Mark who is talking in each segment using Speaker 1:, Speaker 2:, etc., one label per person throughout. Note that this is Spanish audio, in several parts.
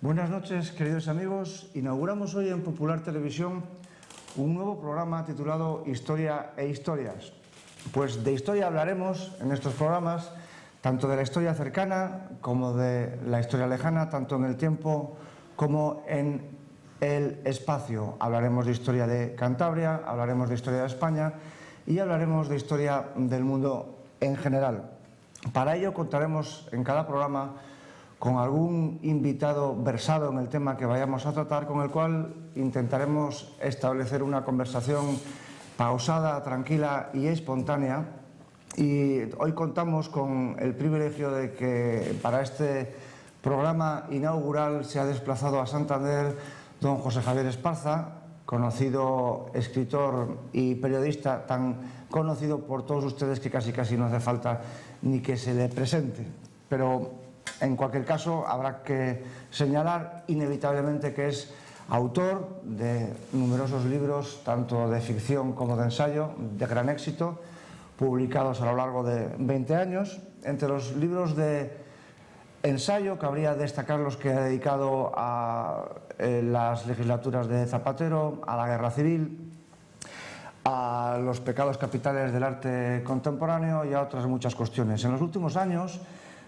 Speaker 1: Buenas noches, queridos amigos. Inauguramos hoy en Popular Televisión un nuevo programa titulado Historia e Historias. Pues de historia hablaremos en estos programas, tanto de la historia cercana como de la historia lejana, tanto en el tiempo como en el espacio. Hablaremos de historia de Cantabria, hablaremos de historia de España y hablaremos de historia del mundo en general. Para ello contaremos en cada programa con algún invitado versado en el tema que vayamos a tratar, con el cual intentaremos establecer una conversación pausada, tranquila y espontánea. Y hoy contamos con el privilegio de que para este programa inaugural se ha desplazado a Santander don José Javier Esparza, conocido escritor y periodista, tan conocido por todos ustedes que casi no hace falta ni que se le presente. Pero en cualquier caso, habrá que señalar inevitablemente que es autor de numerosos libros, tanto de ficción como de ensayo, de gran éxito, publicados a lo largo de 20 años. Entre los libros de ensayo cabría destacar los que ha dedicado a las legislaturas de Zapatero, a la Guerra Civil, a los pecados capitales del arte contemporáneo y a otras muchas cuestiones. En los últimos años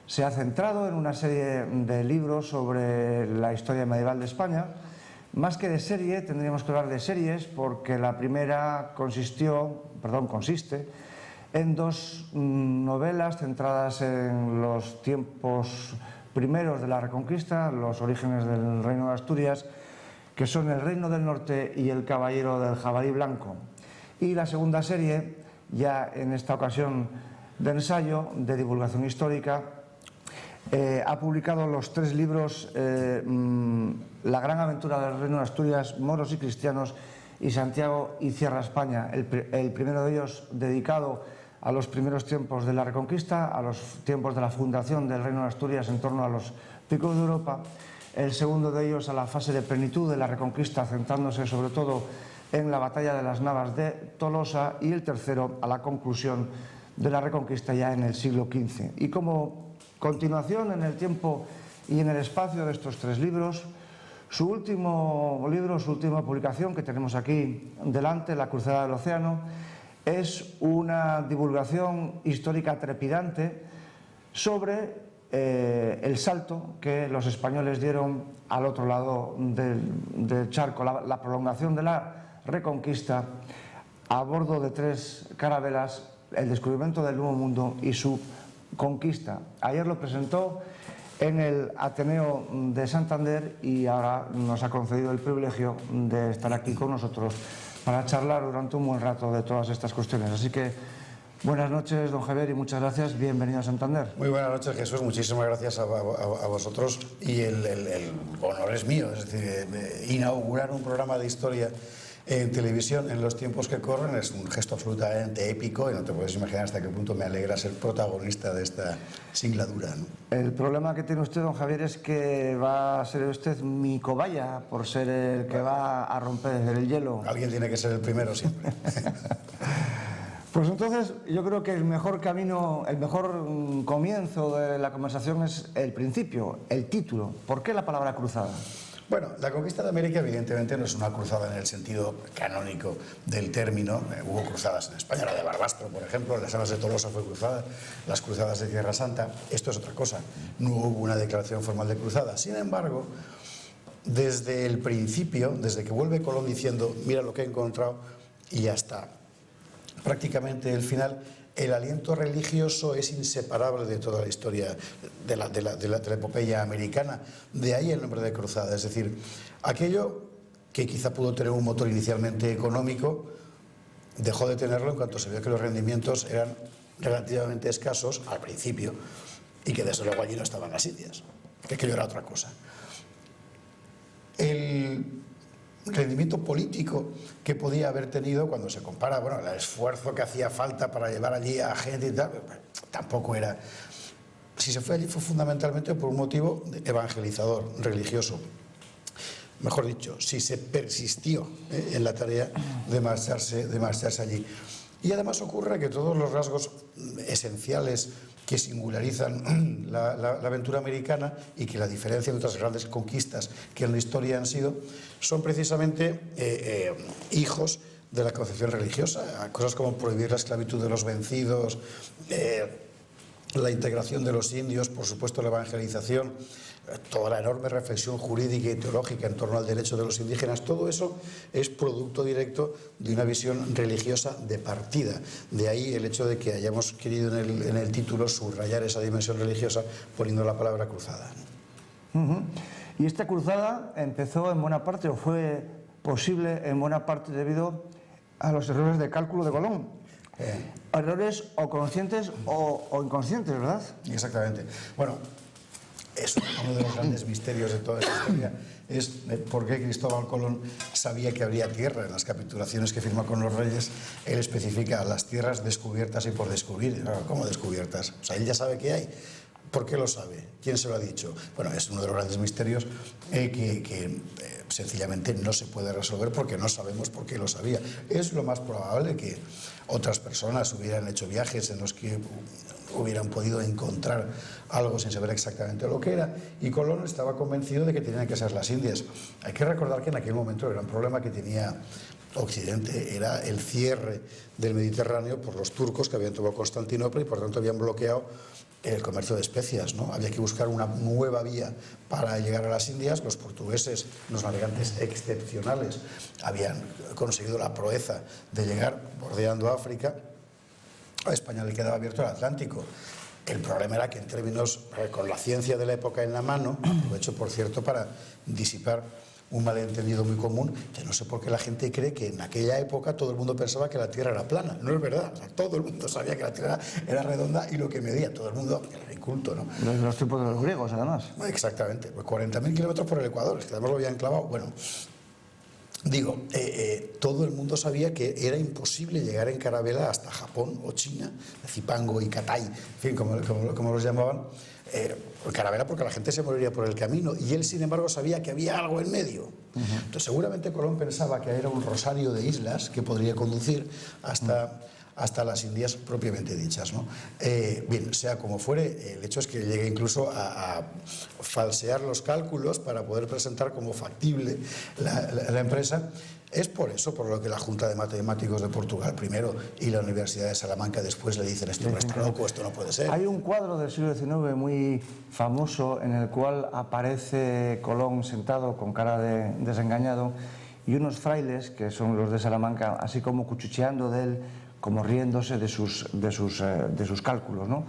Speaker 1: se ha centrado en una serie de libros sobre la historia medieval de España. Más que de serie, tendríamos que hablar de series, porque la primera consiste en dos novelas centradas en los tiempos primeros de la Reconquista, los orígenes del Reino de Asturias, que son El Reino del Norte y El Caballero del Jabalí Blanco. Y la segunda serie, ya en esta ocasión de ensayo, de divulgación histórica, ha publicado los tres libros La gran aventura del Reino de Asturias, Moros y Cristianos, y Santiago y Cierra España. El primero de ellos dedicado a los primeros tiempos de la Reconquista, a los tiempos de la fundación del Reino de Asturias en torno a los picos de Europa. El segundo de ellos a la fase de plenitud de la Reconquista, centrándose sobre todo en la batalla de las Navas de Tolosa. Y el tercero a la conclusión de la Reconquista ya en el siglo XV. Y como continuación en el tiempo y en el espacio de estos tres libros, su último libro, su última publicación que tenemos aquí delante, La Cruzada del Océano, es una divulgación histórica trepidante sobre el salto que los españoles dieron al otro lado del charco, la prolongación de la Reconquista a bordo de tres carabelas, el descubrimiento del Nuevo Mundo y su conquista. Ayer lo presentó en el Ateneo de Santander y ahora nos ha concedido el privilegio de estar aquí con nosotros para charlar durante un buen rato de todas estas cuestiones. Así que buenas noches, don Javier, y muchas gracias. Bienvenido a Santander.
Speaker 2: Muy buenas noches, Jesús. Muchísimas gracias a vosotros. Y el honor es mío, es decir, inaugurar un programa de historia en televisión en los tiempos que corren es un gesto absolutamente épico y no te puedes imaginar hasta qué punto me alegra ser protagonista de esta singladura, ¿no?
Speaker 1: El problema que tiene usted, don Javier, es que va a ser usted mi cobaya por ser el que va a romper el hielo.
Speaker 2: Alguien tiene que ser el primero siempre.
Speaker 1: Pues entonces yo creo que el mejor camino, el mejor comienzo de la conversación es el principio, el título. ¿Por qué la palabra cruzada?
Speaker 2: Bueno, la conquista de América evidentemente no es una cruzada en el sentido canónico del término. Hubo cruzadas en España, la de Barbastro, por ejemplo, las Navas de Tolosa fue cruzada, las cruzadas de Tierra Santa. Esto es otra cosa, no hubo una declaración formal de cruzada. Sin embargo, desde el principio, desde que vuelve Colón diciendo mira lo que he encontrado y hasta prácticamente el final, el aliento religioso es inseparable de toda la historia de la epopeya americana. De ahí el nombre de cruzada. Es decir, aquello que quizá pudo tener un motor inicialmente económico, dejó de tenerlo en cuanto se vio que los rendimientos eran relativamente escasos al principio y que desde luego allí no estaban las Indias, que aquello era otra cosa. El rendimiento político que podía haber tenido cuando se compara, bueno, el esfuerzo que hacía falta para llevar allí a gente y tal, tampoco era. Si se fue allí fue fundamentalmente por un motivo evangelizador, religioso. Mejor dicho, si se persistió en la tarea de marcharse allí. Y además ocurre que todos los rasgos esenciales que singularizan la aventura americana y que la diferencia de otras grandes conquistas que en la historia han sido, son precisamente hijos de la concepción religiosa. Cosas como prohibir la esclavitud de los vencidos, la integración de los indios, por supuesto la evangelización, toda la enorme reflexión jurídica y teológica en torno al derecho de los indígenas, todo eso es producto directo de una visión religiosa de partida. De ahí el hecho de que hayamos querido en el título subrayar esa dimensión religiosa poniendo la palabra cruzada.
Speaker 1: Y esta cruzada empezó en buena parte, o fue posible en buena parte debido a los errores de cálculo de Colón. Errores o conscientes o inconscientes, ¿verdad?
Speaker 2: Exactamente. Bueno, es uno de los grandes misterios de toda esta historia, es por qué Cristóbal Colón sabía que habría tierra. En las capitulaciones que firma con los reyes, él especifica las tierras descubiertas y por descubrir. ¿Cómo descubiertas? O sea, él ya sabe que hay. ¿Por qué lo sabe? ¿Quién se lo ha dicho? Bueno, es uno de los grandes misterios que sencillamente no se puede resolver porque no sabemos por qué lo sabía. Es lo más probable que otras personas hubieran hecho viajes en los que hubieran podido encontrar algo sin saber exactamente lo que era, y Colón estaba convencido de que tenían que ser las Indias. Hay que recordar que en aquel momento el gran problema que tenía Occidente era el cierre del Mediterráneo por los turcos, que habían tomado Constantinopla y por tanto habían bloqueado el comercio de especias, ¿no? Había que buscar una nueva vía para llegar a las Indias. Los portugueses, unos navegantes excepcionales, habían conseguido la proeza de llegar bordeando África. A España le quedaba abierto el Atlántico. El problema era que en términos, con la ciencia de la época en la mano, aprovecho por cierto para disipar un malentendido muy común, que no sé por qué la gente cree que en aquella época todo el mundo pensaba que la Tierra era plana. No es verdad, o sea, todo el mundo sabía que la Tierra era redonda y lo que medía, todo el mundo era inculto, ¿no?
Speaker 1: Los tiempos de los griegos, además.
Speaker 2: Exactamente, pues 40.000 kilómetros por el Ecuador, es que además lo habían clavado. Bueno, digo, todo el mundo sabía que era imposible llegar en carabela hasta Japón o China, Zipango y Catay, en fin, como los llamaban, carabela, porque la gente se moriría por el camino, y él sin embargo sabía que había algo en medio. Entonces seguramente Colón pensaba que era un rosario de islas que podría conducir hasta las Indias propiamente dichas, ¿no? Bien, sea como fuere, el hecho es que llegue incluso a falsear los cálculos para poder presentar como factible la empresa. Es por eso por lo que la Junta de Matemáticos de Portugal primero y la Universidad de Salamanca después le dicen: esto no está loco, esto no puede ser.
Speaker 1: Hay un cuadro del siglo XIX muy famoso en el cual aparece Colón sentado con cara de desengañado y unos frailes, que son los de Salamanca, así como cuchicheando de él, como riéndose de sus cálculos, ¿no?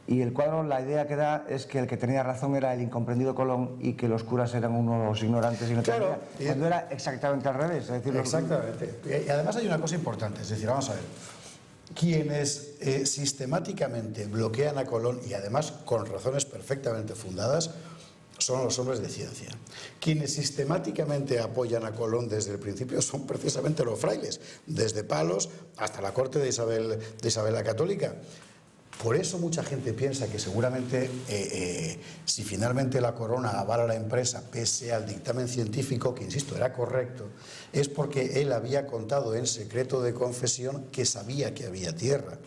Speaker 1: Y el cuadro, la idea que da es que el que tenía razón era el incomprendido Colón y que los curas eran unos ignorantes y no
Speaker 2: claro,
Speaker 1: cuando era exactamente al revés. Es decir,
Speaker 2: exactamente. Y además hay una cosa importante, es decir, vamos a ver, quienes sistemáticamente bloquean a Colón, y además con razones perfectamente fundadas, son los hombres de ciencia. Quienes sistemáticamente apoyan a Colón desde el principio son precisamente los frailes, desde Palos hasta la corte de Isabel la Católica. Por eso mucha gente piensa que seguramente si finalmente la corona avala la empresa pese al dictamen científico, que insisto era correcto, es porque él había contado en secreto de confesión que sabía que había tierra,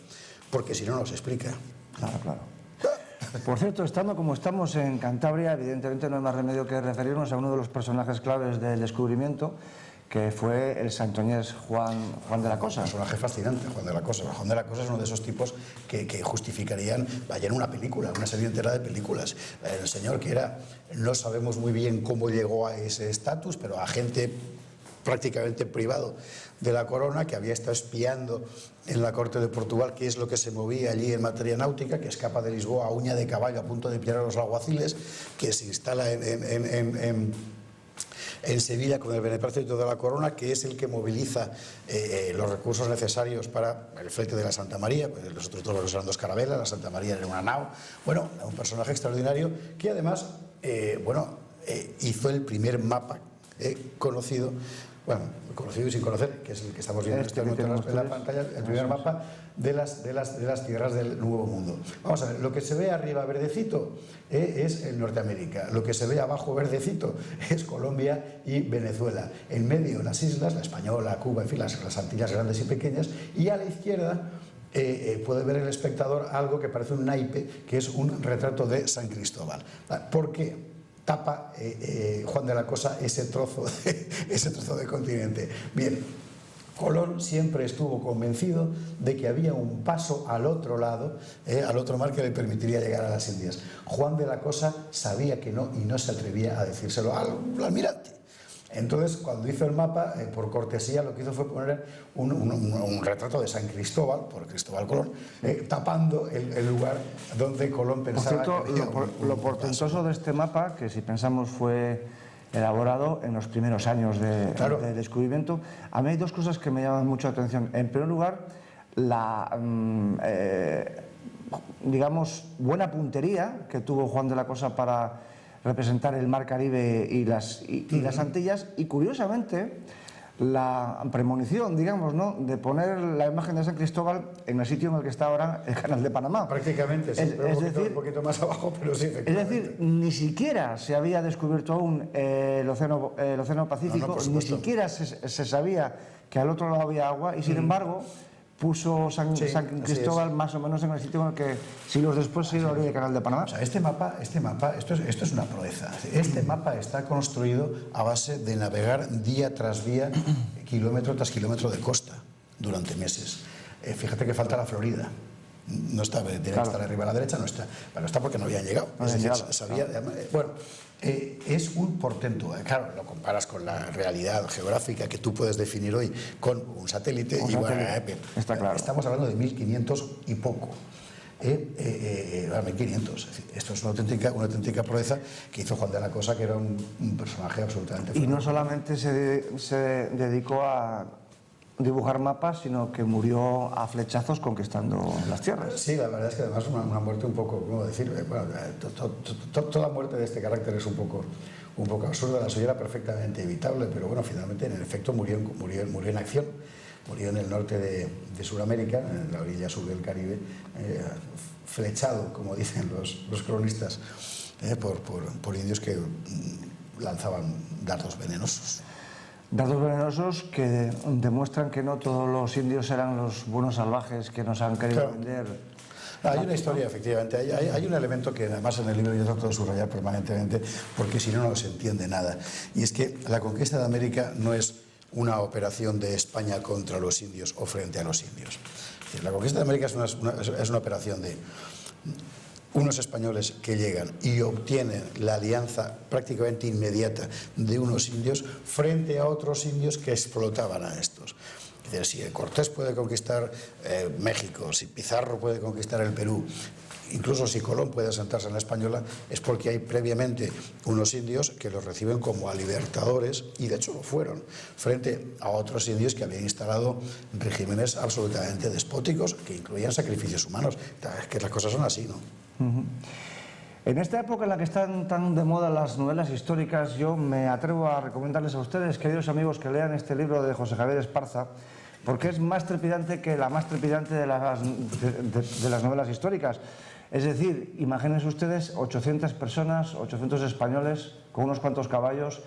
Speaker 2: porque si no nos explica.
Speaker 1: Claro, claro. Por cierto, estando como estamos en Cantabria, evidentemente no hay más remedio que referirnos a uno de los personajes claves del descubrimiento, que fue el santoñés Juan de la Cosa.
Speaker 2: Un personaje fascinante, Juan de la Cosa. Juan de la Cosa es uno de esos tipos que justificarían, vaya, en una película, una serie entera de películas. El señor que era, no sabemos muy bien cómo llegó a ese estatus, pero agente prácticamente privado de la corona, que había estado espiando en la corte de Portugal qué es lo que se movía allí en materia náutica, que escapa de Lisboa a uña de caballo a punto de pillar a los alguaciles, que se instala en Sevilla con el beneplácito de la corona, que es el que moviliza los recursos necesarios para el flete de la Santa María. Pues los otros dos eran dos carabelas, la Santa María era una nao. Bueno, un personaje extraordinario que además hizo el primer mapa conocido. bueno, conocido y sin conocer, que es el que estamos viendo en la pantalla, el primer mapa de las tierras del Nuevo Mundo. Vamos a ver, lo que se ve arriba verdecito es el Norteamérica, lo que se ve abajo verdecito es Colombia y Venezuela. En medio las islas, la Española, Cuba, en fin, las Antillas grandes y pequeñas, y a la izquierda puede ver el espectador algo que parece un naipe, que es un retrato de San Cristóbal. ¿Por qué tapa Juan de la Cosa ese trozo de continente? Bien, Colón siempre estuvo convencido de que había un paso al otro lado, al otro mar, que le permitiría llegar a las Indias. Juan de la Cosa sabía que no y no se atrevía a decírselo al almirante. Entonces, cuando hizo el mapa, por cortesía, lo que hizo fue poner un retrato de San Cristóbal, por Cristóbal Colón, tapando el lugar donde Colón pensaba.
Speaker 1: Por cierto, lo portentoso de este mapa, que si pensamos fue elaborado en los primeros años de descubrimiento, a mí hay dos cosas que me llaman mucho la atención. En primer lugar, la digamos, buena puntería que tuvo Juan de la Cosa para representar el Mar Caribe y las Antillas, y curiosamente la premonición, digamos, ¿no?, de poner la imagen de San Cristóbal en el sitio en el que está ahora el Canal de Panamá.
Speaker 2: Prácticamente, sí, un poquito más abajo, pero sí, efectivamente.
Speaker 1: Es decir, ni siquiera se había descubierto aún el Océano Pacífico, ni siquiera se sabía que al otro lado había agua, y sin embargo puso San Cristóbal más o menos en el sitio en el que siglos después se iba a abrir el Canal de Panamá.
Speaker 2: O sea, este mapa, esto es una proeza. Este mapa está construido a base de navegar día tras día, kilómetro tras kilómetro de costa, durante meses. Fíjate que falta la Florida. No está, tiene que estar arriba a la derecha, no está. Bueno, está porque no habían llegado. Bueno, es un portento. Claro, lo comparas con la realidad geográfica que tú puedes definir hoy con un satélite.
Speaker 1: Está claro.
Speaker 2: Estamos hablando de 1500 y poco. 1500. Esto es una auténtica proeza que hizo Juan de la Cosa, que era un personaje absolutamente
Speaker 1: y no solamente se dedicó a dibujar mapas, sino que murió a flechazos conquistando las tierras.
Speaker 2: Sí, la verdad es que además una muerte un poco, ¿cómo decir? Bueno, toda muerte de este carácter es un poco absurda. La suya era perfectamente evitable, pero bueno, finalmente en efecto murió en acción. Murió en el norte de Sudamérica, en la orilla sur del Caribe, flechado, como dicen los cronistas, por indios que lanzaban dardos venenosos.
Speaker 1: Dardos venenosos que demuestran que no todos los indios eran los buenos salvajes que nos han querido vender.
Speaker 2: Hay una historia, efectivamente. Hay un elemento que además en el libro yo trato de subrayar permanentemente, porque si no, no se entiende nada. Y es que la conquista de América no es una operación de España contra los indios o frente a los indios. Es decir, la conquista de América es una operación de unos españoles que llegan y obtienen la alianza prácticamente inmediata de unos indios frente a otros indios que explotaban a estos. Es decir, si Cortés puede conquistar México, si Pizarro puede conquistar el Perú, incluso si Colón puede asentarse en la Española, es porque hay previamente unos indios que los reciben como a libertadores, y de hecho lo fueron, frente a otros indios que habían instalado regímenes absolutamente despóticos que incluían sacrificios humanos. Es que las cosas son así, ¿no?
Speaker 1: En esta época en la que están tan de moda las novelas históricas, yo me atrevo a recomendarles a ustedes, queridos amigos, que lean este libro de José Javier Esparza, porque es más trepidante que la más trepidante de las novelas históricas. Es decir, imagínense ustedes 800 personas, 800 españoles con unos cuantos caballos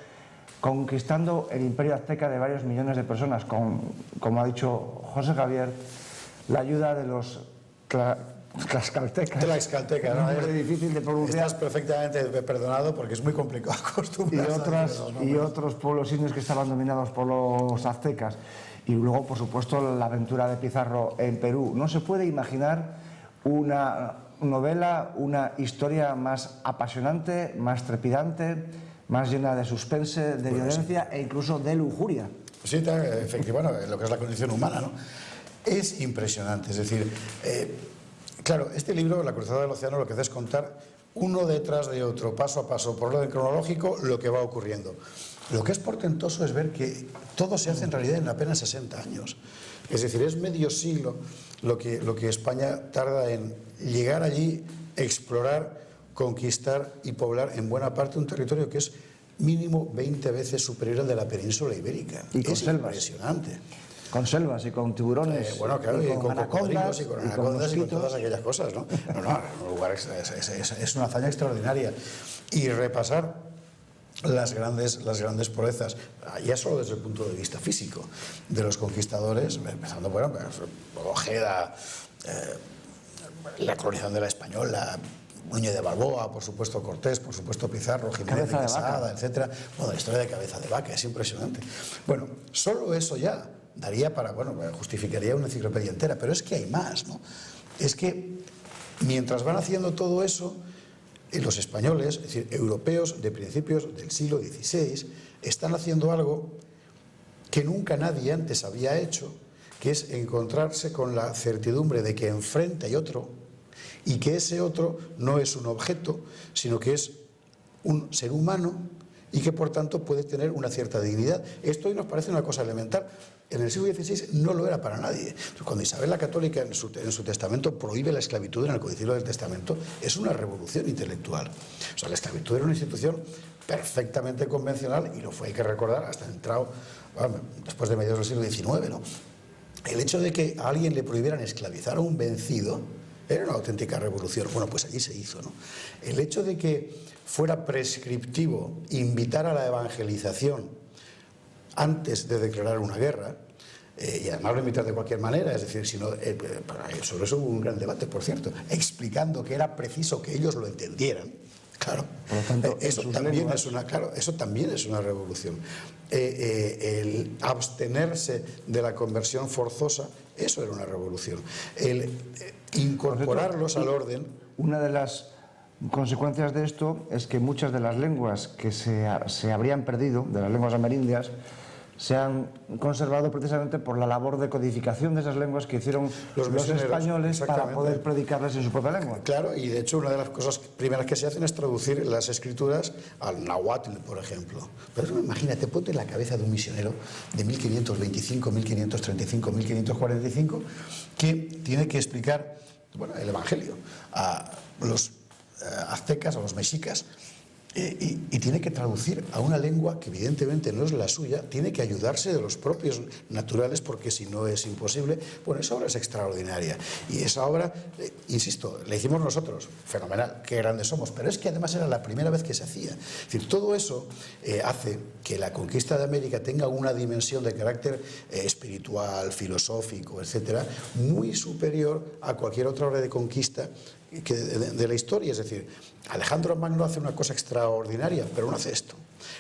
Speaker 1: conquistando el imperio azteca de varios millones de personas, con, como ha dicho José Javier, la ayuda de los tlaxcaltecas.
Speaker 2: Tlaxcalteca, ¿no?
Speaker 1: Es difícil de pronunciar.
Speaker 2: Estás perfectamente perdonado porque es muy complicado acostumbrarse.
Speaker 1: Y otros pueblos indios que estaban dominados por los aztecas. Y luego, por supuesto, la aventura de Pizarro en Perú. No se puede imaginar una novela, una historia más apasionante, más trepidante, más llena de suspense, de violencia e incluso de lujuria.
Speaker 2: Sí, efectivamente, bueno, lo que es la condición humana, ¿no? Es impresionante, es decir, claro, este libro, La Cruzada del Océano, lo que hace es contar uno detrás de otro, paso a paso, por orden cronológico, lo que va ocurriendo. Lo que es portentoso es ver que todo se hace en realidad en apenas 60 años. Es decir, es medio siglo lo que España tarda en llegar allí, explorar, conquistar y poblar en buena parte un territorio que es mínimo 20 veces superior al de la península ibérica.
Speaker 1: Y con
Speaker 2: es
Speaker 1: selvas.
Speaker 2: impresionante.
Speaker 1: Con selvas y con tiburones,
Speaker 2: Bueno, claro, y con
Speaker 1: anacondas,
Speaker 2: cocodrilos y con anacondas y con todas
Speaker 1: mosquitos.
Speaker 2: aquellas cosas, ¿no? Un lugar es una hazaña extraordinaria. Y repasar las grandes proezas, ya solo desde el punto de vista físico, de los conquistadores, empezando, bueno, pues, Ojeda, la colonización de la Española, Núñez de Balboa, por supuesto Cortés, por supuesto Pizarro, Jiménez de Quesada, etcétera. Bueno, la historia de Cabeza de Vaca es impresionante. Bueno, solo eso ya daría para, bueno, justificaría una enciclopedia entera, pero es que hay más, ¿no? Es que mientras van haciendo todo eso, los españoles, es decir, europeos de principios del siglo XVI, están haciendo algo que nunca nadie antes había hecho, que es encontrarse con la certidumbre de que enfrente hay otro y que ese otro no es un objeto, sino que es un ser humano y que por tanto puede tener una cierta dignidad. Esto hoy nos parece una cosa elemental. En el siglo XVI no lo era para nadie. Cuando Isabel la Católica en su testamento prohíbe la esclavitud en el codicilo del testamento, es una revolución intelectual. O sea, la esclavitud era una institución perfectamente convencional y lo fue, hay que recordar, hasta entrado, bueno, después de mediados del siglo XIX, ¿no? El hecho de que a alguien le prohibieran esclavizar a un vencido era una auténtica revolución. Bueno, pues allí se hizo, ¿no? El hecho de que fuera prescriptivo invitar a la evangelización antes de declarar una guerra, y además lo invitar de cualquier manera, es decir, sobre eso hubo un gran debate, por cierto, explicando que era preciso que ellos lo entendieran. Claro,
Speaker 1: por lo tanto,
Speaker 2: eso también es una revolución. El abstenerse de la conversión forzosa, eso era una revolución. El incorporarlos al orden.
Speaker 1: Una de las consecuencias de esto es que muchas de las lenguas que se habrían perdido, de las lenguas amerindias, se han conservado precisamente por la labor de codificación de esas lenguas que hicieron los españoles para poder predicarles en su propia lengua.
Speaker 2: Claro, y de hecho una de las cosas primeras que se hacen es traducir las escrituras al náhuatl, por ejemplo. Pero imagínate, ponte en la cabeza de un misionero de 1525, 1535, 1545, que tiene que explicar, bueno, el Evangelio a los aztecas, a los mexicas, y tiene que traducir a una lengua que evidentemente no es la suya, tiene que ayudarse de los propios naturales porque si no es imposible. Bueno, esa obra es extraordinaria y esa obra, insisto, la hicimos nosotros, fenomenal, qué grandes somos, pero es que además era la primera vez que se hacía. Es decir, todo eso hace que la conquista de América tenga una dimensión de carácter espiritual, filosófico, etcétera, muy superior a cualquier otra obra de conquista de la historia. Es decir, Alejandro Magno hace una cosa extraordinaria, pero no hace esto.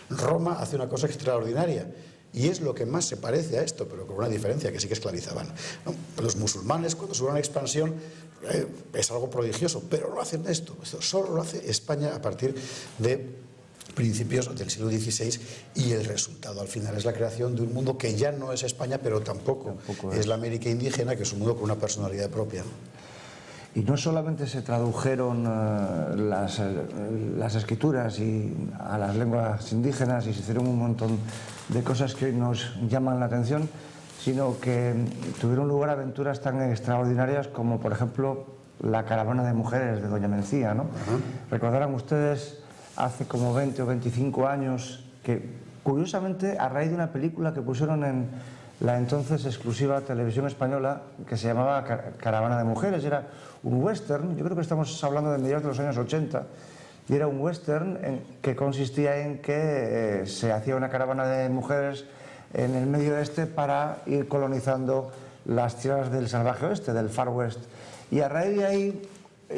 Speaker 2: Roma hace una cosa extraordinaria y es lo que más se parece a esto, pero con una diferencia, que sí que esclavizaban, ¿no? Los musulmanes, cuando suben a expansión, es algo prodigioso, pero no hacen esto. Esto solo lo hace España a partir de principios del siglo XVI y el resultado al final es la creación de un mundo que ya no es España, pero tampoco es la América indígena, que es un mundo con una personalidad propia, ¿no?
Speaker 1: Y no solamente se tradujeron las escrituras a las lenguas indígenas y se hicieron un montón de cosas que nos llaman la atención, sino que tuvieron lugar aventuras tan extraordinarias como, por ejemplo, la caravana de mujeres de Doña Mencía, ¿no? Recordarán ustedes hace como 20 o 25 años que, curiosamente, a raíz de una película que pusieron en la entonces exclusiva televisión española, que se llamaba Caravana de Mujeres, era un western, yo creo que estamos hablando de mediados de los años 80, y era un western que consistía en que se hacía una caravana de mujeres en el medio oeste para ir colonizando las tierras del salvaje oeste, del Far West. Y a raíz de ahí,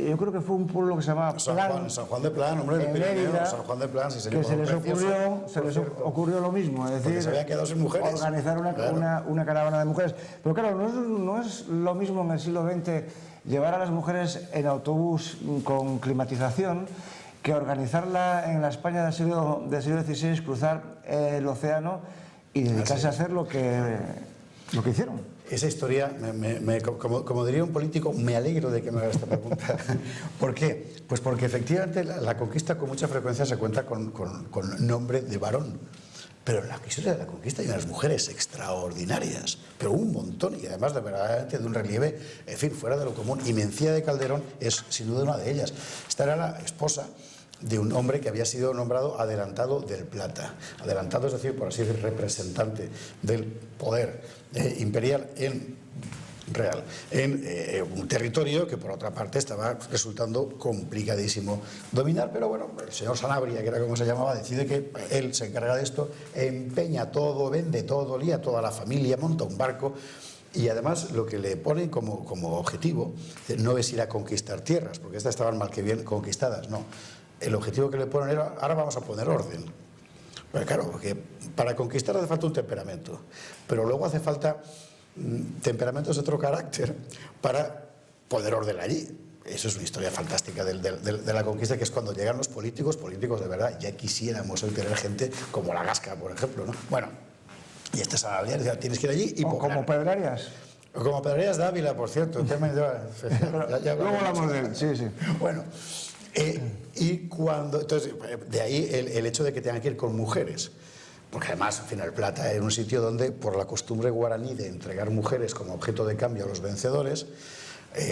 Speaker 1: yo creo que fue un pueblo que se llamaba Plan,
Speaker 2: San Juan de Plan, hombre,
Speaker 1: en Mérida,
Speaker 2: San Juan de Plan, sí,
Speaker 1: que se les ocurrió lo mismo, es decir,
Speaker 2: se habían quedado sin mujeres,
Speaker 1: organizar una caravana de mujeres. Pero claro, no es lo mismo en el siglo XX llevar a las mujeres en autobús con climatización que organizarla en la España del siglo XVI, cruzar el océano y dedicarse a hacer lo que hicieron.
Speaker 2: Esa historia, como diría un político, me alegro de que me haga esta pregunta. ¿Por qué? Pues porque efectivamente la conquista con mucha frecuencia se cuenta con nombre de varón. Pero en la historia de la conquista hay unas mujeres extraordinarias, pero un montón, y además verdaderamente de un relieve, en fin, fuera de lo común. Y Mencía de Calderón es sin duda una de ellas. Esta era la esposa de un hombre que había sido nombrado adelantado del Plata. Adelantado, es decir, por así decir, representante del poder imperial en un territorio que por otra parte estaba resultando complicadísimo dominar, pero bueno, el señor Sanabria, que era como se llamaba, decide que él se encarga de esto, empeña todo, vende todo, lía toda la familia, monta un barco. Y además lo que le ponen como objetivo no es ir a conquistar tierras, porque estas estaban mal que bien conquistadas, no. El objetivo que le ponen era, ahora vamos a poner orden. Pero claro, porque para conquistar hace falta un temperamento, pero luego hace falta temperamentos de otro carácter para poner orden allí. Eso es una historia fantástica de la conquista, que es cuando llegan los políticos de verdad. Ya quisiéramos hoy tener gente como la Gasca, por ejemplo, ¿no? Bueno, y este Sanabria decía, tienes que ir allí y poblar.
Speaker 1: Como Pedrarias.
Speaker 2: Como Pedrarias de Ávila, por cierto.
Speaker 1: Luego hablamos de él, sí, sí.
Speaker 2: Bueno, y cuando... Entonces, de ahí el hecho de que tengan que ir con mujeres. Porque además, en fin, el Plata era un sitio donde, por la costumbre guaraní de entregar mujeres como objeto de cambio a los vencedores,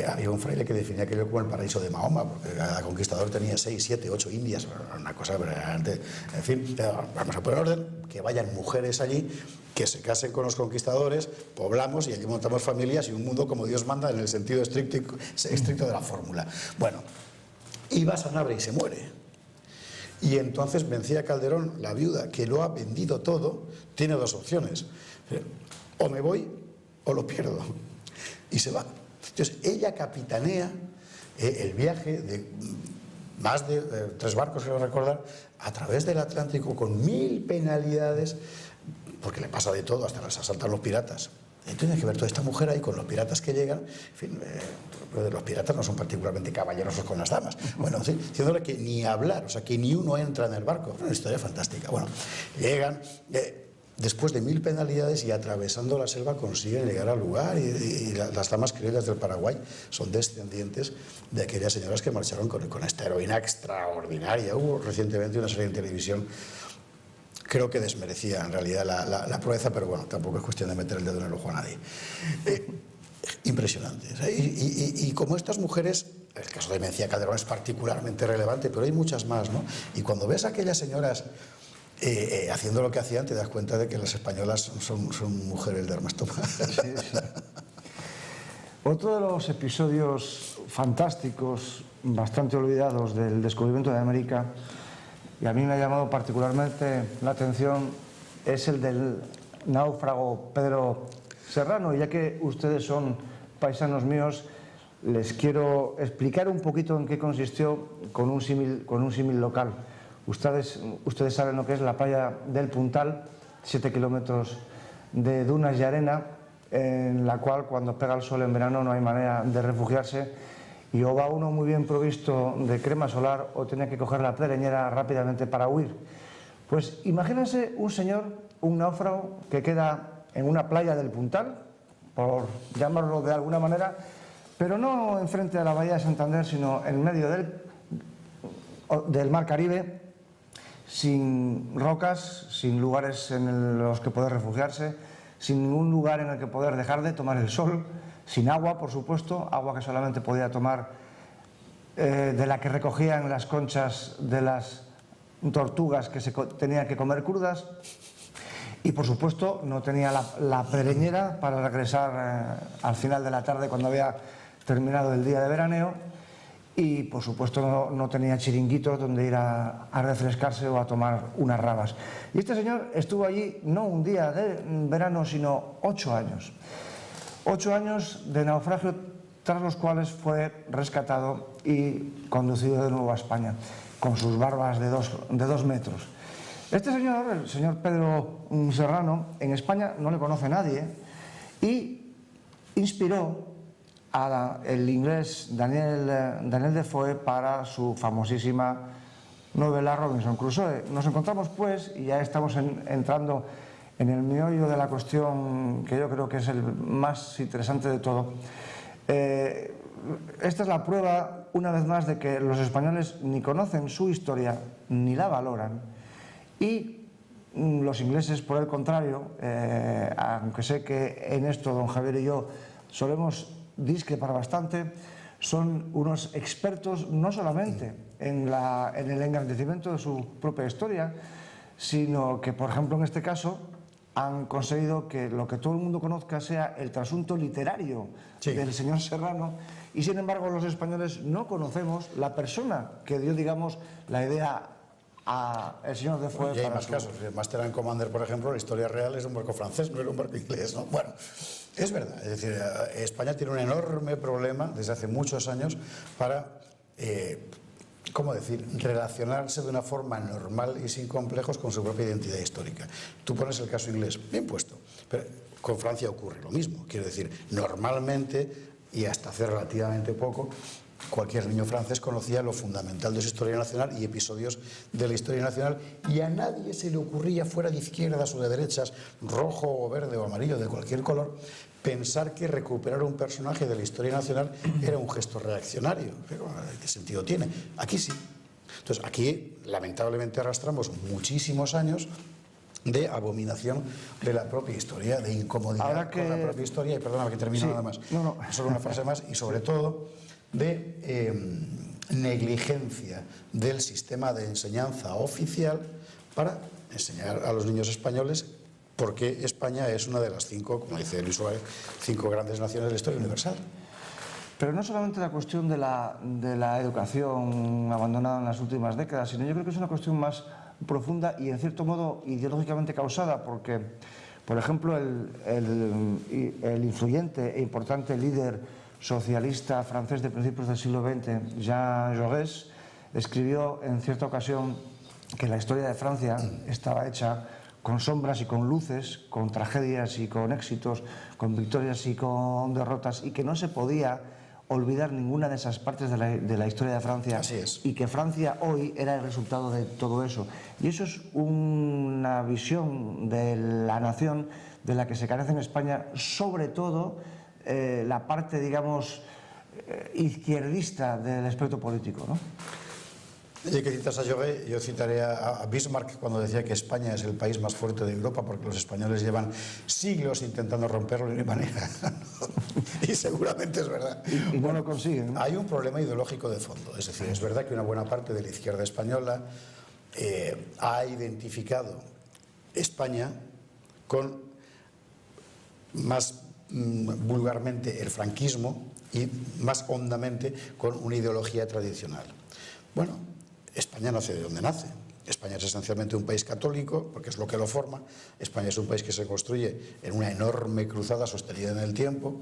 Speaker 2: había un fraile que definía aquello como el paraíso de Mahoma, porque cada conquistador tenía 6, 7, 8 indias, una cosa verdaderamente... En fin, vamos a poner orden, que vayan mujeres allí, que se casen con los conquistadores, poblamos y allí montamos familias y un mundo como Dios manda en el sentido estricto de la fórmula. Bueno, iba Sanabria y se muere. Y entonces Mencía Calderón, la viuda, que lo ha vendido todo, tiene dos opciones. O me voy o lo pierdo. Y se va. Entonces ella capitanea el viaje de más de 3 barcos, quiero recordar, a través del Atlántico con 1000 penalidades, porque le pasa de todo, hasta las asaltan los piratas. Tiene que ver toda esta mujer ahí con los piratas que llegan. En fin, los piratas no son particularmente caballerosos con las damas. Bueno, sí, diciéndole que ni hablar, o sea, que ni uno entra en el barco. Es una historia fantástica. Bueno, llegan, después de 1000 penalidades y atravesando la selva consiguen llegar al lugar y las damas criollas del Paraguay son descendientes de aquellas señoras que marcharon con esta heroína extraordinaria. Hubo recientemente una serie en televisión, creo que desmerecía en realidad la proeza, pero bueno, tampoco es cuestión de meter el dedo en el ojo a nadie. Impresionante. Y como estas mujeres, el caso de Mencía Calderón es particularmente relevante, pero hay muchas más, ¿no? Y cuando ves a aquellas señoras haciendo lo que hacían, te das cuenta de que las españolas son mujeres de armas tomadas.
Speaker 1: Sí, sí. Otro de los episodios fantásticos, bastante olvidados del descubrimiento de América, y a mí me ha llamado particularmente la atención, es el del náufrago Pedro Serrano. Y ya que ustedes son paisanos míos, les quiero explicar un poquito en qué consistió con un símil local. Ustedes saben lo que es la playa del Puntal, 7 kilómetros de dunas y arena, en la cual cuando pega el sol en verano no hay manera de refugiarse, y o va uno muy bien provisto de crema solar o tiene que coger la plereñera rápidamente para huir. Pues imagínense un señor, un náufrago, que queda en una playa del Puntal, por llamarlo de alguna manera, pero no enfrente a la bahía de Santander, sino en medio del mar Caribe, sin rocas, sin lugares en los que poder refugiarse, sin ningún lugar en el que poder dejar de tomar el sol, sin agua, por supuesto, agua que solamente podía tomar de la que recogían las conchas de las tortugas que se tenían que comer crudas, y por supuesto no tenía la plereñera para regresar al final de la tarde cuando había terminado el día de veraneo, y por supuesto no tenía chiringuitos donde ir a refrescarse o a tomar unas rabas. Y este señor estuvo allí no un día de verano, sino 8 años. 8 años de naufragio, tras los cuales fue rescatado y conducido de nuevo a España, con sus barbas de 2 metros. Este señor, el señor Pedro Serrano, en España no le conoce nadie, y inspiró al inglés Daniel Defoe para su famosísima novela Robinson Crusoe. Nos encontramos pues, y ya estamos entrando en el meollo de la cuestión, que yo creo que es el más interesante de todo. Esta es la prueba, una vez más, de que los españoles ni conocen su historia ni la valoran, y los ingleses, por el contrario, aunque sé que en esto don Javier y yo solemos discrepar bastante, son unos expertos no solamente en el engrandecimiento de su propia historia, sino que, por ejemplo, en este caso, han conseguido que lo que todo el mundo conozca sea el trasunto literario del señor Serrano, y sin embargo los españoles no conocemos la persona que dio, digamos, la idea al señor Defoe.
Speaker 2: Y hay más casos. El Master and Commander, por ejemplo, la historia real es un barco francés, no era un barco inglés, ¿no? Bueno, es verdad. Es decir, España tiene un enorme problema desde hace muchos años para ¿cómo decir?, relacionarse de una forma normal y sin complejos con su propia identidad histórica. Tú pones el caso inglés, bien puesto, pero con Francia ocurre lo mismo. Quiero decir, normalmente, y hasta hace relativamente poco, cualquier niño francés conocía lo fundamental de su historia nacional y episodios de la historia nacional, y a nadie se le ocurría, fuera de izquierdas o de derechas, rojo o verde o amarillo, de cualquier color, pensar que recuperar un personaje de la historia nacional era un gesto reaccionario. Pero, ¿qué sentido tiene? Aquí sí. Entonces, aquí lamentablemente arrastramos muchísimos años de abominación de la propia historia, de incomodidad con la propia historia, y perdóname que termino nada más, solo una frase más, y sobre todo de negligencia del sistema de enseñanza oficial para enseñar a los niños españoles porque España es una de las 5, como dice Luis Suárez, 5 grandes naciones de la historia universal.
Speaker 1: Pero no solamente la cuestión de la educación abandonada en las últimas décadas, sino yo creo que es una cuestión más profunda y en cierto modo ideológicamente causada, porque, por ejemplo, el influyente e importante líder socialista francés de principios del siglo XX, Jean Jaurès, escribió en cierta ocasión que la historia de Francia estaba hecha con sombras y con luces, con tragedias y con éxitos, con victorias y con derrotas, y que no se podía olvidar ninguna de esas partes de la historia de Francia.
Speaker 2: Así es.
Speaker 1: Y que Francia hoy era el resultado de todo eso. Y eso es una visión de la nación de la que se carece en España, sobre todo la parte, digamos, izquierdista del espectro político, ¿no?
Speaker 2: Y que citas a Jaurès, yo citaré a Bismarck cuando decía que España es el país más fuerte de Europa porque los españoles llevan siglos intentando romperlo de una manera. Y seguramente es verdad.
Speaker 1: Y no lo consiguen, ¿no?
Speaker 2: Hay un problema ideológico de fondo. Es decir, es verdad que una buena parte de la izquierda española ha identificado España con, más vulgarmente, el franquismo y más hondamente con una ideología tradicional. Bueno, España nace de donde nace. España es esencialmente un país católico, porque es lo que lo forma. España es un país que se construye en una enorme cruzada sostenida en el tiempo.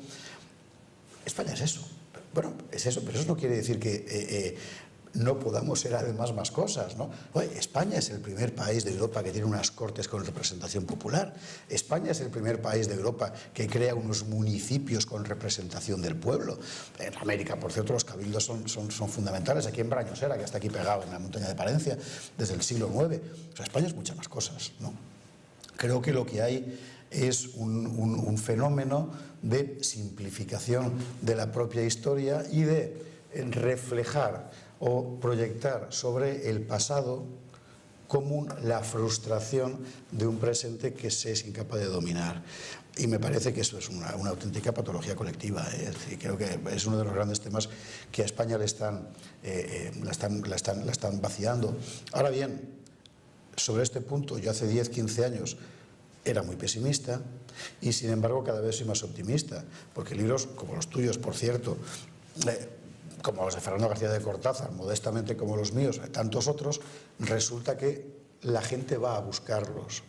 Speaker 2: España es eso. Bueno, es eso, pero eso no quiere decir que no podamos ser además más cosas, ¿no? Oye, España es el primer país de Europa que tiene unas cortes con representación popular. España es el primer país de Europa que crea unos municipios con representación del pueblo. En América, por cierto, los cabildos son fundamentales. Aquí en Brañosera, que está aquí pegado en la montaña de Palencia, desde el siglo IX. O sea, España es muchas más cosas, ¿no? Creo que lo que hay es un fenómeno de simplificación de la propia historia y de reflejar o proyectar sobre el pasado como la frustración de un presente que se es incapaz de dominar. Y me parece que eso es una auténtica patología colectiva. Y creo que es uno de los grandes temas que a España la están vaciando. Ahora bien, sobre este punto, yo hace 10, 15 años era muy pesimista y, sin embargo, cada vez soy más optimista, porque libros como los tuyos, por cierto, como los de Fernando García de Cortázar, modestamente como los míos, tantos otros, resulta que la gente va a buscarlos,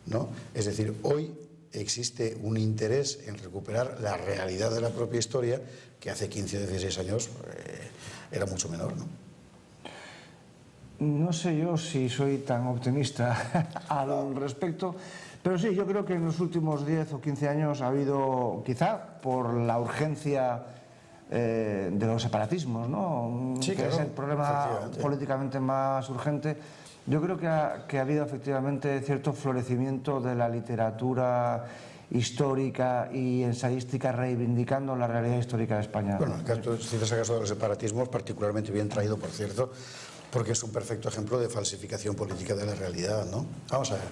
Speaker 2: ¿no? Es decir, hoy existe un interés en recuperar la realidad de la propia historia que hace 15 o 16 años era mucho menor, ¿no?
Speaker 1: No sé yo si soy tan optimista al respecto, pero sí, yo creo que en los últimos 10 o 15 años ha habido, quizá por la urgencia de los separatismos, ¿no?
Speaker 2: Sí,
Speaker 1: que
Speaker 2: claro,
Speaker 1: es el problema políticamente más urgente. Yo creo que ha habido efectivamente cierto florecimiento de la literatura histórica y ensayística reivindicando la realidad histórica de España.
Speaker 2: Bueno, si citas el caso de los separatismos, particularmente bien traído, por cierto, porque es un perfecto ejemplo de falsificación política de la realidad, ¿no? Vamos a ver.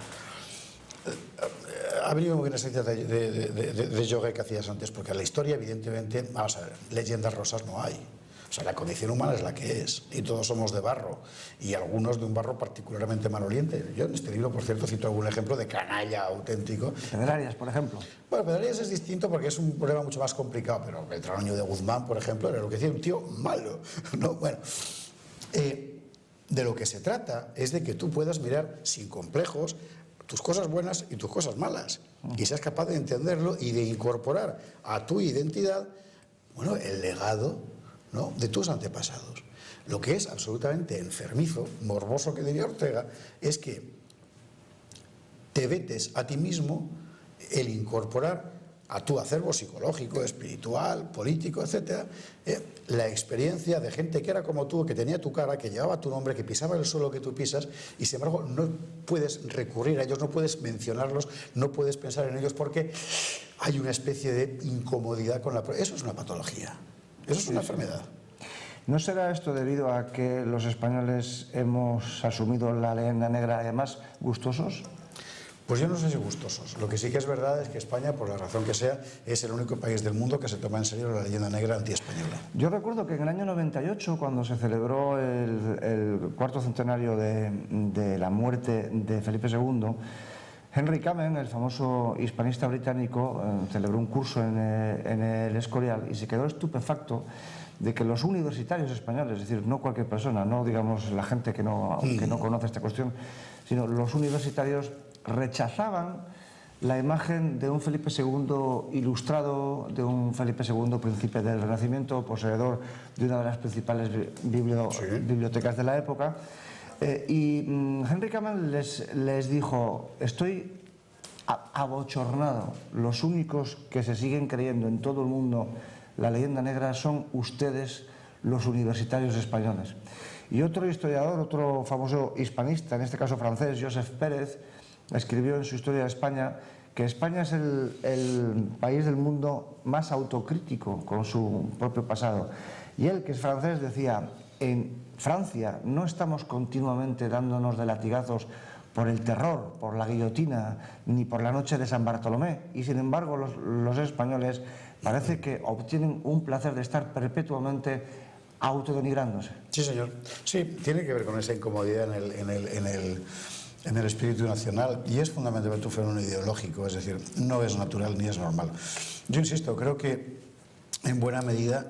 Speaker 2: Ha venido muy bien esa idea de Jaurès que hacías antes, porque en la historia, evidentemente, vamos a ver, leyendas rosas no hay. sea, la condición humana es la que es, y todos somos de barro, y algunos de un barro particularmente maloliente. Yo en este libro, por cierto, cito algún ejemplo de canalla auténtico.
Speaker 1: Pedrarias, por ejemplo.
Speaker 2: Bueno, Pedrarias es distinto porque es un problema mucho más complicado, pero el Traño de Guzmán, por ejemplo, era lo que decía un tío malo, ¿no? Bueno, de lo que se trata es de que tú puedas mirar sin complejos tus cosas buenas y tus cosas malas, y seas capaz de entenderlo y de incorporar a tu identidad, bueno, el legado, ¿no?, de tus antepasados. Lo que es absolutamente enfermizo, morboso, que diría Ortega, es que te vetes a ti mismo el incorporar a tu acervo psicológico, espiritual, político, etcétera, la experiencia de gente que era como tú, que tenía tu cara, que llevaba tu nombre, que pisaba el suelo que tú pisas, y sin embargo no puedes recurrir a ellos, no puedes mencionarlos, no puedes pensar en ellos porque hay una especie de incomodidad con la... Eso es una patología, eso es una enfermedad.
Speaker 1: ¿No será esto debido a que los españoles hemos asumido la leyenda negra, además, gustosos?
Speaker 2: Pues yo no sé si gustosos. Lo que sí que es verdad es que España, por la razón que sea, es el único país del mundo que se toma en serio la leyenda negra antiespañola.
Speaker 1: Yo recuerdo que en el año 98, cuando se celebró el cuarto centenario de la muerte de Felipe II, Henry Kamen, el famoso hispanista británico, celebró un curso en el Escorial y se quedó estupefacto de que los universitarios españoles, es decir, no cualquier persona, no digamos la gente que no conoce esta cuestión, sino los universitarios rechazaban la imagen de un Felipe II ilustrado, de un Felipe II príncipe del Renacimiento, poseedor de una de las principales bibliotecas de la época. Y Henry Kamen les dijo: estoy abochornado, los únicos que se siguen creyendo en todo el mundo la leyenda negra son ustedes, los universitarios españoles. Y otro historiador, otro famoso hispanista, en este caso francés, Joseph Pérez, escribió en su Historia de España que España es el país del mundo más autocrítico con su propio pasado. Y él, que es francés, decía: en Francia no estamos continuamente dándonos de latigazos por el terror, por la guillotina, ni por la noche de San Bartolomé, y sin embargo los españoles parece que obtienen un placer de estar perpetuamente autodenigrándose.
Speaker 2: Sí, señor. Sí, tiene que ver con esa incomodidad en el espíritu nacional, y es fundamentalmente un fenómeno ideológico, es decir, no es natural ni es normal. Yo insisto, creo que en buena medida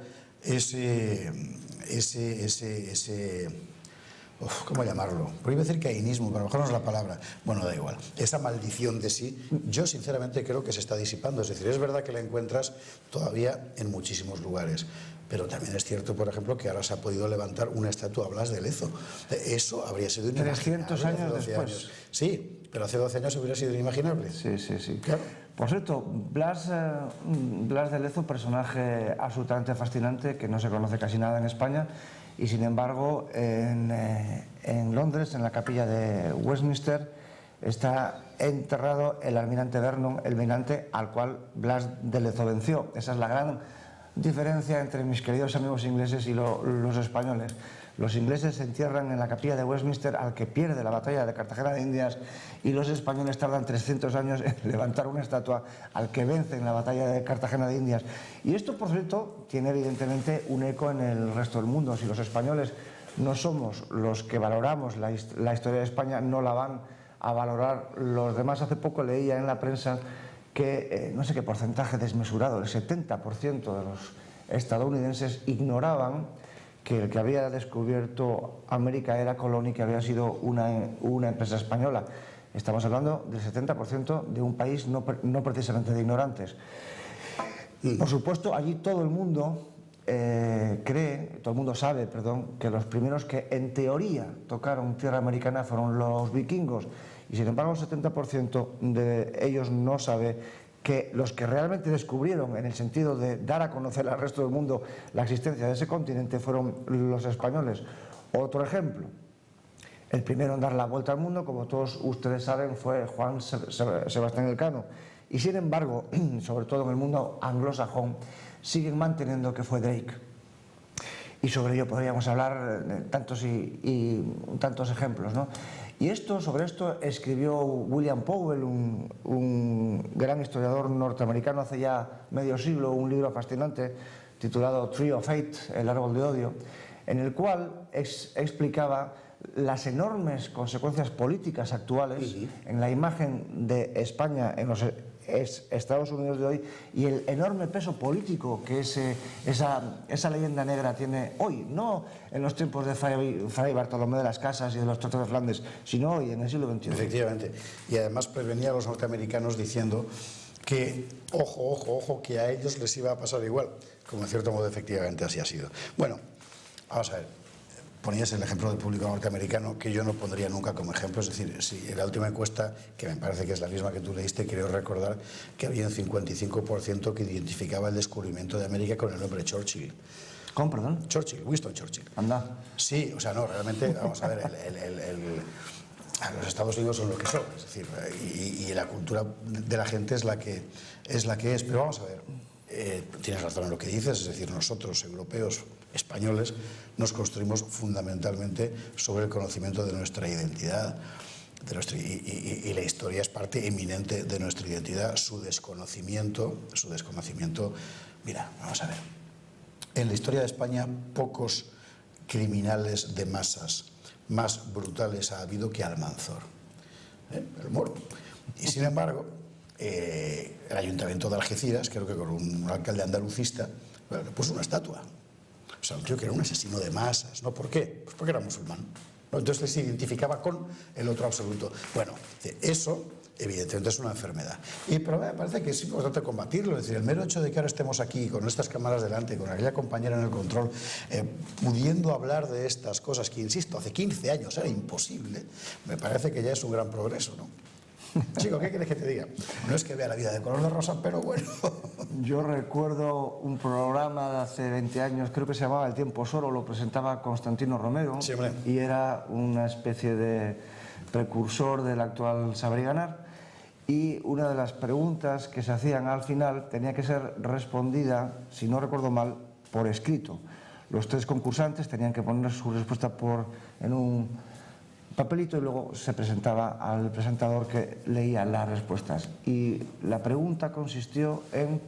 Speaker 2: ¿cómo llamarlo? Podría decir cainismo, pero a lo mejor no es la palabra. Bueno, da igual. Esa maldición de sí, yo sinceramente creo que se está disipando. Es decir, es verdad que la encuentras todavía en muchísimos lugares, pero también es cierto, por ejemplo, que ahora se ha podido levantar una estatua a Blas de Lezo. Eso habría sido inimaginable.
Speaker 1: 300 años después.
Speaker 2: Sí, pero hace 12 años hubiera sido inimaginable.
Speaker 1: Sí, sí, sí.
Speaker 2: Claro.
Speaker 1: Por cierto, Blas de Lezo, personaje absolutamente fascinante, que no se conoce casi nada en España, y sin embargo en Londres, en la capilla de Westminster, está enterrado el almirante Vernon, el almirante al cual Blas de Lezo venció. Esa es la gran diferencia entre mis queridos amigos ingleses y los españoles. Los ingleses se entierran en la capilla de Westminster al que pierde la batalla de Cartagena de Indias, y los españoles tardan 300 años en levantar una estatua al que vence en la batalla de Cartagena de Indias. Y esto, por cierto, tiene evidentemente un eco en el resto del mundo. Si los españoles no somos los que valoramos la historia de España, no la van a valorar los demás. Hace poco leía en la prensa que no sé qué porcentaje desmesurado, el 70% de los estadounidenses ignoraban que el que había descubierto América era Colón y que había sido una empresa española. Estamos hablando del 70% de un país no precisamente de ignorantes. Por supuesto, allí todo el mundo sabe, que los primeros que en teoría tocaron tierra americana fueron los vikingos, y sin embargo el 70% de ellos no sabe que los que realmente descubrieron, en el sentido de dar a conocer al resto del mundo la existencia de ese continente, fueron los españoles. Otro ejemplo: el primero en dar la vuelta al mundo, como todos ustedes saben, fue Juan Sebastián Elcano, y sin embargo, sobre todo en el mundo anglosajón, siguen manteniendo que fue Drake. Y sobre ello podríamos hablar tantos ejemplos, ¿no? Y sobre esto escribió William Powell, un gran historiador norteamericano, hace ya medio siglo, un libro fascinante titulado Tree of Hate, el árbol de odio, en el cual explicaba las enormes consecuencias políticas actuales en la imagen de España en los Estados Unidos de hoy y el enorme peso político que esa leyenda negra tiene hoy, no en los tiempos de Fray Bartolomé de las Casas y de los Tratos de Flandes, sino hoy, en el siglo XXI.
Speaker 2: Efectivamente. Y además prevenía a los norteamericanos diciendo que, ojo, ojo, ojo, que a ellos les iba a pasar igual, como en cierto modo efectivamente así ha sido. Bueno, vamos a ver. Ponías el ejemplo del público norteamericano, que yo no pondría nunca como ejemplo. Es decir, si en la última encuesta, que me parece que es la misma que tú leíste, quiero recordar que había un 55% que identificaba el descubrimiento de América con el nombre Churchill.
Speaker 1: ¿Cómo, perdón?
Speaker 2: Churchill, Winston Churchill.
Speaker 1: Anda.
Speaker 2: Sí, o sea, no, realmente, vamos a ver, los Estados Unidos son lo que son, es decir, y la cultura de la gente es la que es. Pero vamos a ver, tienes razón en lo que dices, es decir, nosotros, europeos, españoles, nos construimos fundamentalmente sobre el conocimiento de nuestra identidad. Y la historia es parte eminente de nuestra identidad. Su desconocimiento, mira, vamos a ver. En la historia de España, pocos criminales de masas más brutales ha habido que Almanzor, el Moro. Y sin embargo, el Ayuntamiento de Algeciras, creo que con un alcalde andalucista, le puso una estatua. O sea, un tío que era un asesino de masas, ¿no? ¿Por qué? Pues porque era musulmán, ¿no? Entonces se identificaba con el otro absoluto. Bueno, eso evidentemente es una enfermedad. Pero me parece que es importante combatirlo. Es decir, el mero hecho de que ahora estemos aquí con estas cámaras delante, con aquella compañera en el control, pudiendo hablar de estas cosas que, insisto, hace 15 años era imposible, me parece que ya es un gran progreso, ¿no? Chico, ¿qué quieres que te diga? No es que vea la vida de color de rosa, pero bueno.
Speaker 1: Yo recuerdo un programa de hace 20 años, creo que se llamaba El Tiempo Solo, lo presentaba Constantino Romero,
Speaker 2: sí, hombre,
Speaker 1: y era una especie de precursor del actual Saber y Ganar, y una de las preguntas que se hacían al final tenía que ser respondida, si no recuerdo mal, por escrito. Los tres concursantes tenían que poner su respuesta en un papelito y luego se presentaba al presentador que leía las respuestas. Y la pregunta consistió en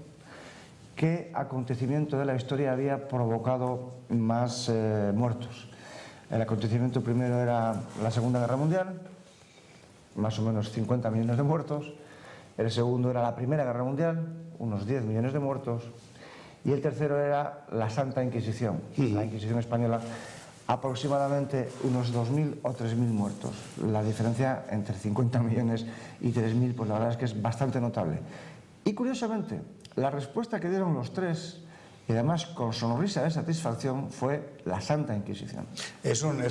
Speaker 1: qué acontecimiento de la historia había provocado más muertos. El acontecimiento primero era la Segunda Guerra Mundial, más o menos 50 millones de muertos. El segundo era la Primera Guerra Mundial, unos 10 millones de muertos. Y el tercero era la Santa Inquisición, la Inquisición española, aproximadamente unos 2.000 o 3.000 muertos. La diferencia entre 50 millones y 3.000, pues la verdad es que es bastante notable. Y curiosamente, la respuesta que dieron los tres, y además con sonrisa de satisfacción, fue la Santa Inquisición.
Speaker 2: Es un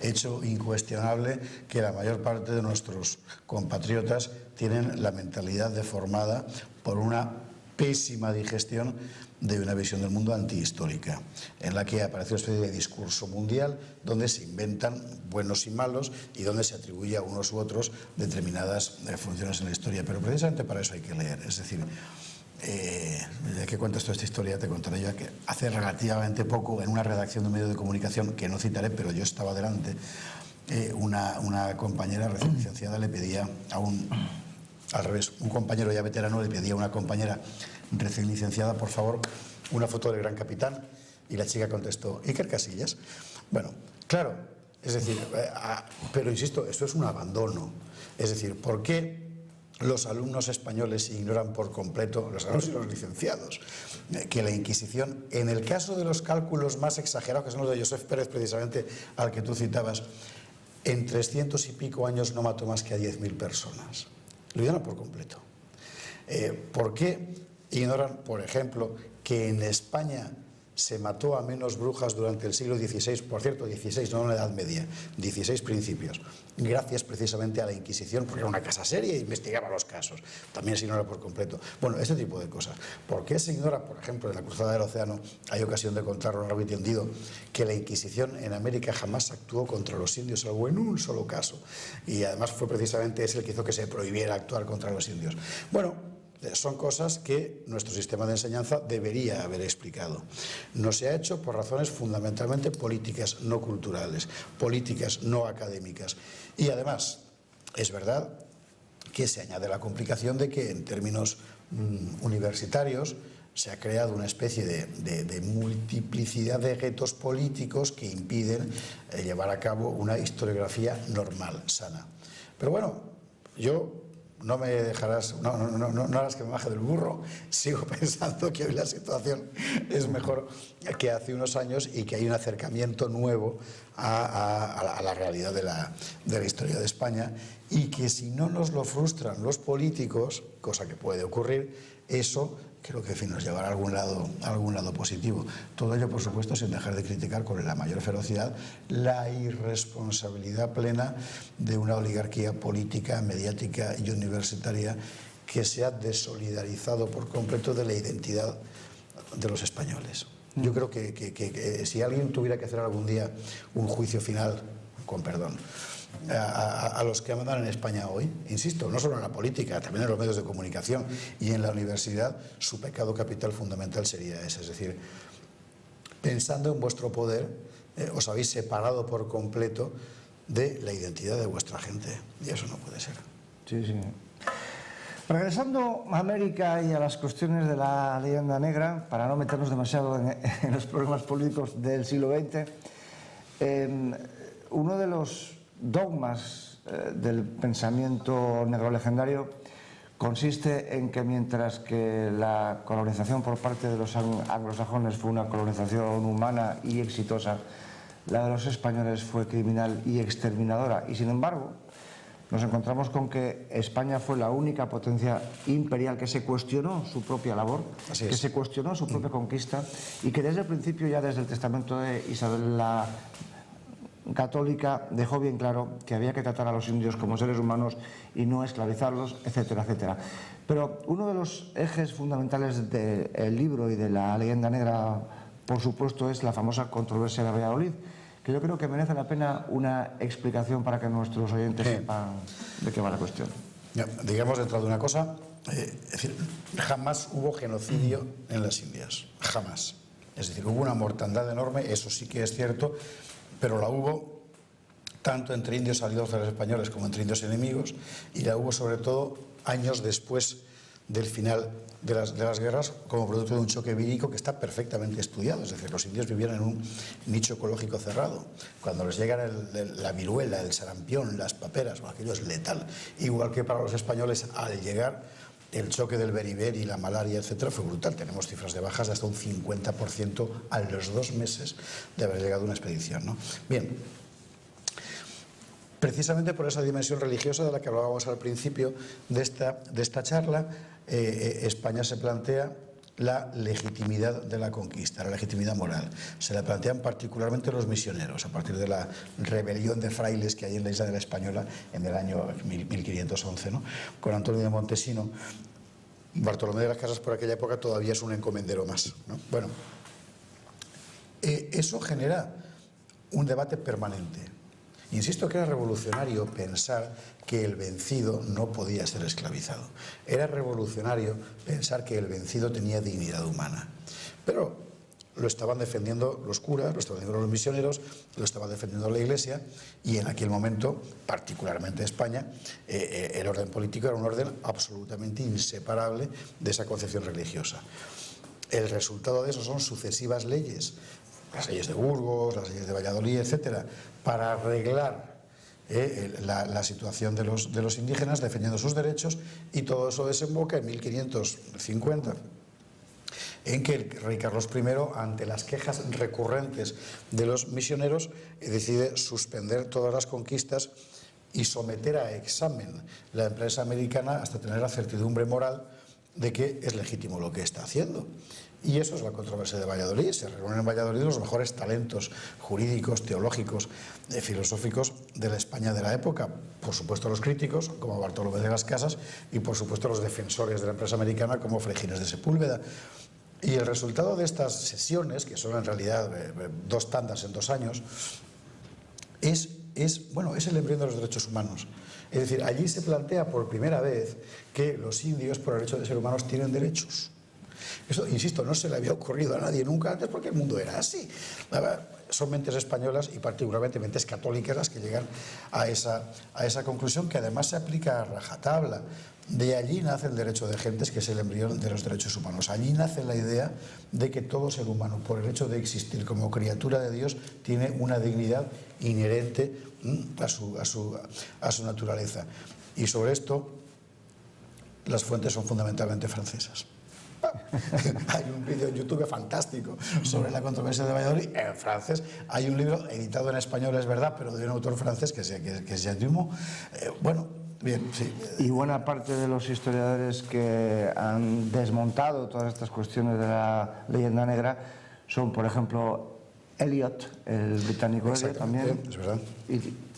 Speaker 2: hecho incuestionable que la mayor parte de nuestros compatriotas tienen la mentalidad deformada por una pésima digestión de una visión del mundo antihistórica, en la que aparece una especie de discurso mundial donde se inventan buenos y malos y donde se atribuye a unos u otros determinadas funciones en la historia. Pero precisamente para eso hay que leer. Es decir, ya que cuentas toda esta historia, te contaré yo que hace relativamente poco, en una redacción de un medio de comunicación que no citaré, pero yo estaba delante, una compañera recién licenciada le pedía a al revés, un compañero ya veterano le pedía a una compañera recién licenciada, por favor, una foto del gran capitán, y la chica contestó, Iker Casillas. Bueno, claro, es decir, pero insisto, esto es un abandono. Es decir, ¿por qué los alumnos españoles ignoran por completo, los alumnos y los licenciados, que la Inquisición, en el caso de los cálculos más exagerados, que son los de Josep Pérez, precisamente, al que tú citabas, en 300 y pico años no mató más que a 10.000 personas? Lo ignoran por completo. ¿Por qué ignoran, por ejemplo, que en España se mató a menos brujas durante el siglo XVI, por cierto, XVI, no en la Edad Media, 16 principios, gracias precisamente a la Inquisición, porque era una casa seria e investigaba los casos? También se ignora por completo. Bueno, este tipo de cosas. ¿Por qué se ignora, por ejemplo, en la Cruzada del Océano, hay ocasión de contarlo largo y tendido, que la Inquisición en América jamás actuó contra los indios, salvo en un solo caso? Y además fue precisamente ese el que hizo que se prohibiera actuar contra los indios. Bueno, son cosas que nuestro sistema de enseñanza debería haber explicado. No se ha hecho por razones fundamentalmente políticas, no culturales, políticas, no académicas. Y además, es verdad que se añade la complicación de que en términos universitarios se ha creado una especie de multiplicidad de guetos políticos que impiden llevar a cabo una historiografía normal, sana. Pero bueno, yo no me dejarás, no harás que me baje del burro. Sigo pensando que hoy la situación es mejor que hace unos años y que hay un acercamiento nuevo a la realidad de la historia de España, y que si no nos lo frustran los políticos, cosa que puede ocurrir, eso creo que, en fin, nos llevará a algún lado positivo. Todo ello, por supuesto, sin dejar de criticar con la mayor ferocidad la irresponsabilidad plena de una oligarquía política, mediática y universitaria que se ha desolidarizado por completo de la identidad de los españoles. Yo creo que si alguien tuviera que hacer algún día un juicio final, con perdón, a los que mandan en España hoy, insisto, no solo en la política, también en los medios de comunicación y en la universidad, su pecado capital fundamental sería ese. Es decir, pensando en vuestro poder, os habéis separado por completo de la identidad de vuestra gente, y eso no puede ser.
Speaker 1: Sí, sí. Regresando a América y a las cuestiones de la leyenda negra, para no meternos demasiado en los problemas políticos del siglo XX, uno de los dogmas del pensamiento negro legendario consiste en que mientras que la colonización por parte de los anglosajones fue una colonización humana y exitosa, la de los españoles fue criminal y exterminadora. Y sin embargo, nos encontramos con que España fue la única potencia imperial que se cuestionó su propia labor, que se cuestionó su propia conquista, y que desde el principio, ya desde el testamento de Isabel la Católica, dejó bien claro que había que tratar a los indios como seres humanos y no esclavizarlos, etcétera, etcétera. Pero uno de los ejes fundamentales del libro y de la leyenda negra, por supuesto, es la famosa controversia de Valladolid, que yo creo que merece la pena una explicación para que nuestros oyentes sepan de qué va la cuestión.
Speaker 2: Ya, digamos, dentro de una cosa, es decir, jamás hubo genocidio en las Indias, jamás. Es decir, hubo una mortandad enorme, eso sí que es cierto, pero la hubo tanto entre indios aliados de los españoles como entre indios enemigos, y la hubo sobre todo años después del final de las guerras, como producto de un choque vírico que está perfectamente estudiado. Es decir, los indios vivían en un nicho ecológico cerrado. Cuando les llega la viruela, el sarampión, las paperas, bueno, aquello es letal. Igual que para los españoles, al llegar el choque del beriberi, la malaria, etcétera, fue brutal. Tenemos cifras de bajas de hasta un 50% a los 2 meses de haber llegado una expedición, ¿no? Bien, precisamente por esa dimensión religiosa de la que hablábamos al principio de esta charla, España se plantea la legitimidad de la conquista, la legitimidad moral. Se la plantean particularmente los misioneros, a partir de la rebelión de frailes que hay en la isla de la Española en el año 1511, ¿no? Con Antonio de Montesino. Bartolomé de las Casas por aquella época todavía es un encomendero más, ¿no? Bueno, eso genera un debate permanente. Insisto que era revolucionario pensar que el vencido no podía ser esclavizado. Era revolucionario pensar que el vencido tenía dignidad humana. Pero lo estaban defendiendo los curas, lo estaban defendiendo los misioneros, lo estaba defendiendo la Iglesia, y en aquel momento, particularmente España, el orden político era un orden absolutamente inseparable de esa concepción religiosa. El resultado de eso son sucesivas leyes, las leyes de Burgos, las leyes de Valladolid, etcétera, para arreglar la situación de los indígenas, defendiendo sus derechos, y todo eso desemboca en 1550, en que el rey Carlos I, ante las quejas recurrentes de los misioneros, decide suspender todas las conquistas y someter a examen la empresa americana hasta tener la certidumbre moral de que es legítimo lo que está haciendo. Y eso es la controversia de Valladolid. Se reúnen en Valladolid los mejores talentos jurídicos, teológicos, filosóficos de la España de la época. Por supuesto los críticos, como Bartolomé de las Casas, y por supuesto los defensores de la empresa americana, como Fregines de Sepúlveda. Y el resultado de estas sesiones, que son en realidad 2 tandas en 2 años, es el embrión de los derechos humanos. Es decir, allí se plantea por primera vez que los indios, por el hecho de ser humanos, tienen derechos. Eso, insisto, no se le había ocurrido a nadie nunca antes, porque el mundo era así. son mentes españolas y particularmente mentes católicas las que llegan a esa conclusión, que además se aplica a rajatabla. De allí nace el derecho de gentes, que es el embrión de los derechos humanos. Allí nace la idea de que todo ser humano, por el hecho de existir como criatura de Dios, tiene una dignidad inherente a su naturaleza. Y sobre esto, las fuentes son fundamentalmente francesas. Hay un vídeo en YouTube fantástico sobre la controversia de Valladolid en francés. Hay un libro editado en español, es verdad, pero de un autor francés que es Jacques Dumont. Bueno, bien, sí.
Speaker 1: Y buena parte de los historiadores que han desmontado todas estas cuestiones de la leyenda negra son, por ejemplo, Eliot, el británico Eliot también,
Speaker 2: es verdad.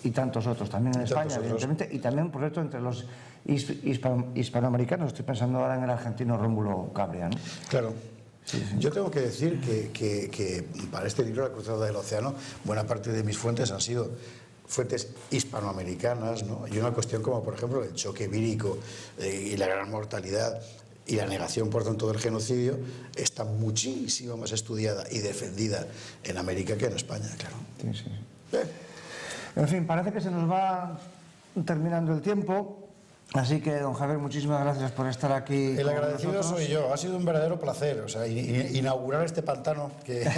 Speaker 1: Y tantos otros, también en España, evidentemente, y también, por cierto, entre los hispanoamericanos. Estoy pensando ahora en el argentino Rómulo Cabria, ¿no?
Speaker 2: Claro. Sí. Yo tengo que decir que para este libro, La cruzada del océano, buena parte de mis fuentes han sido fuentes hispanoamericanas, ¿no? Y una cuestión como, por ejemplo, el choque vírico y la gran mortalidad y la negación, por tanto, del genocidio, está muchísimo más estudiada y defendida en América que en España, claro.
Speaker 1: Sí. En fin, parece que se nos va terminando el tiempo, así que, don Javier, muchísimas gracias por estar aquí.
Speaker 2: El agradecido soy yo, ha sido un verdadero placer, o sea, inaugurar este pantano que, en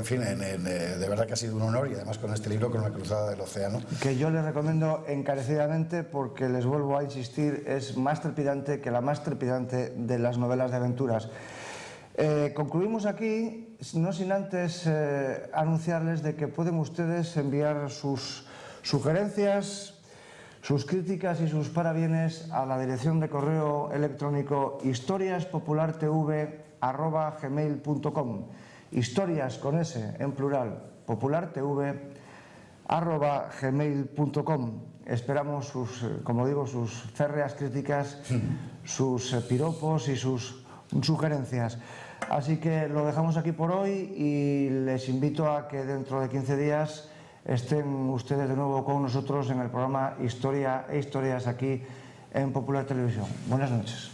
Speaker 2: fin, de verdad que ha sido un honor, y además con este libro, con La cruzada del océano. Que
Speaker 1: yo les recomiendo encarecidamente, porque les vuelvo a insistir, es más trepidante que la más trepidante de las novelas de aventuras. Concluimos aquí, no sin antes anunciarles de que pueden ustedes enviar sus sugerencias, sus críticas y sus parabienes a la dirección de correo electrónico historiaspopulartv@gmail.com. Historias con S en plural, populartv@gmail.com. Esperamos sus, como digo, sus férreas críticas, sus piropos y sus sugerencias. Así que lo dejamos aquí por hoy y les invito a que dentro de 15 días estén ustedes de nuevo con nosotros en el programa Historia e Historias aquí en Popular Televisión. Buenas noches.